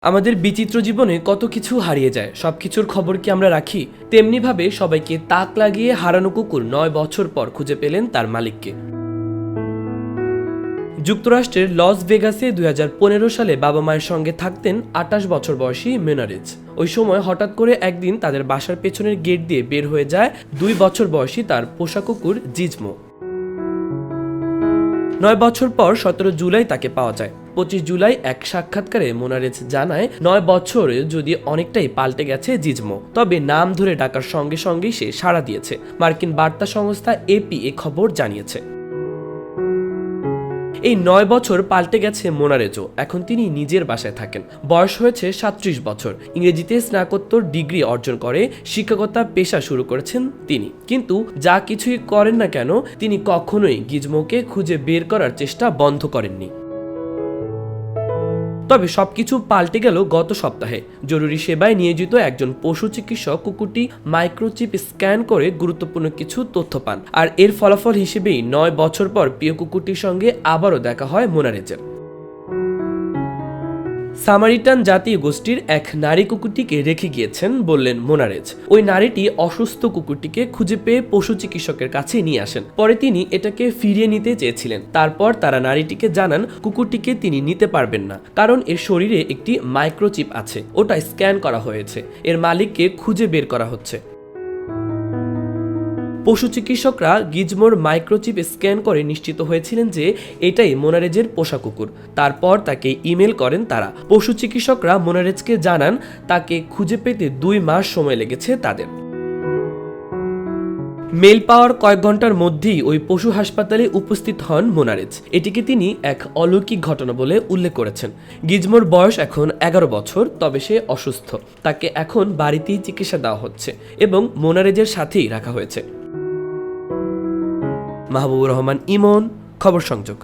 আমাদের বিচিত্র জীবনে কত কিছু হারিয়ে যায়, সবকিছুর খবর কি আমরা রাখি? তেমনিভাবে সবাইকে তাক লাগিয়ে হারানো কুকুর ৯ বছর পর খুঁজে পেলেন তার মালিককে। যুক্তরাষ্ট্রের লস ভেগাসে ২০১৫ সালে বাবা মায়ের সঙ্গে থাকতেন ২৮ বছর বয়সী মোনারেজ। ওই সময় হঠাৎ করে একদিন তাদের বাসার পেছনের গেট দিয়ে বের হয়ে যায় ২ বছর বয়সী তার পোষা কুকুর জিজমো। ৯ বছর পর ১৭ জুলাই তাকে পাওয়া যায়। ২৫ জুলাই এক সাক্ষাৎকারে মোনারেজ জানায় ৯ বছরে যদি অনেকটাই পাল্টে গেছে জিজমো, তবে নাম ধরে ডাকার সঙ্গে সঙ্গেই সে সাড়া দিয়েছে। মার্কিন বার্তা সংস্থা এপি এ খবর জানিয়েছে। এই ৯ বছর পাল্টে গেছে মোনারেজও। এখন তিনি নিজের বাসায় থাকেন। বয়স হয়েছে ৩৭ বছর। ইংরেজিতে স্নাতকোত্তর ডিগ্রি অর্জন করে শিক্ষকতা পেশা শুরু করেছেন তিনি। কিন্তু যা কিছুই করেন না কেন, তিনি কখনোই গিজমোকে খুঁজে বের করার চেষ্টা বন্ধ করেননি। তবে সবকিছু পাল্টে গেল গত সপ্তাহে। জরুরি সেবায় নিয়োজিত একজন পশু চিকিৎসক কুকুরটি মাইক্রোচিপ স্ক্যান করে গুরুত্বপূর্ণ কিছু তথ্য পান, আর এর ফলাফল হিসেবেই ৯ বছর পর প্রিয় কুকুরটির সঙ্গে আবারও দেখা হয় মোনারেজের। সামারিটান জাতীয় গোষ্ঠীর এক নারী কুকুরটিকে রেখে গিয়েছেন বললেন মোনারেজ। ওই নারীটি অসুস্থ কুকুরটিকে খুঁজে পেয়ে পশু চিকিৎসকের কাছে নিয়ে আসেন। পরে তিনি এটাকে ফিরিয়ে নিতে চেয়েছিলেন। তারপর তারা নারীটিকে জানান কুকুরটিকে তিনি নিতে পারবেন না, কারণ এর শরীরে একটি মাইক্রোচিপ আছে, ওটা স্ক্যান করা হয়েছে। এর মালিককে খুঁজে বের করা হচ্ছে। পশু চিকিৎসকরা গিজমোর মাইক্রোচিপ স্ক্যান করে নিশ্চিত হয়েছিলেন যে এটাই মোনারেজের পোষা কুকুর। তারপর তাকে ইমেল করেন তারা। পশু চিকিৎসকরা মোনারেজকে জানান তাকে খুঁজে পেতে ২ মাস সময় লেগেছে তাদের। মেল পাওয়ার কয়েক ঘন্টার মধ্যেই ওই পশু হাসপাতালে উপস্থিত হন মোনারেজ। এটিকে তিনি এক অলৌকিক ঘটনা বলে উল্লেখ করেছেন। গিজমোর বয়স এখন ১১ বছর, তবে সে অসুস্থ। তাকে এখন বাড়িতেই চিকিৎসা দেওয়া হচ্ছে এবং মোনারেজের সাথেই রাখা হয়েছে। মাহবুবুর রহমান ইমন, খবর সংযোগ।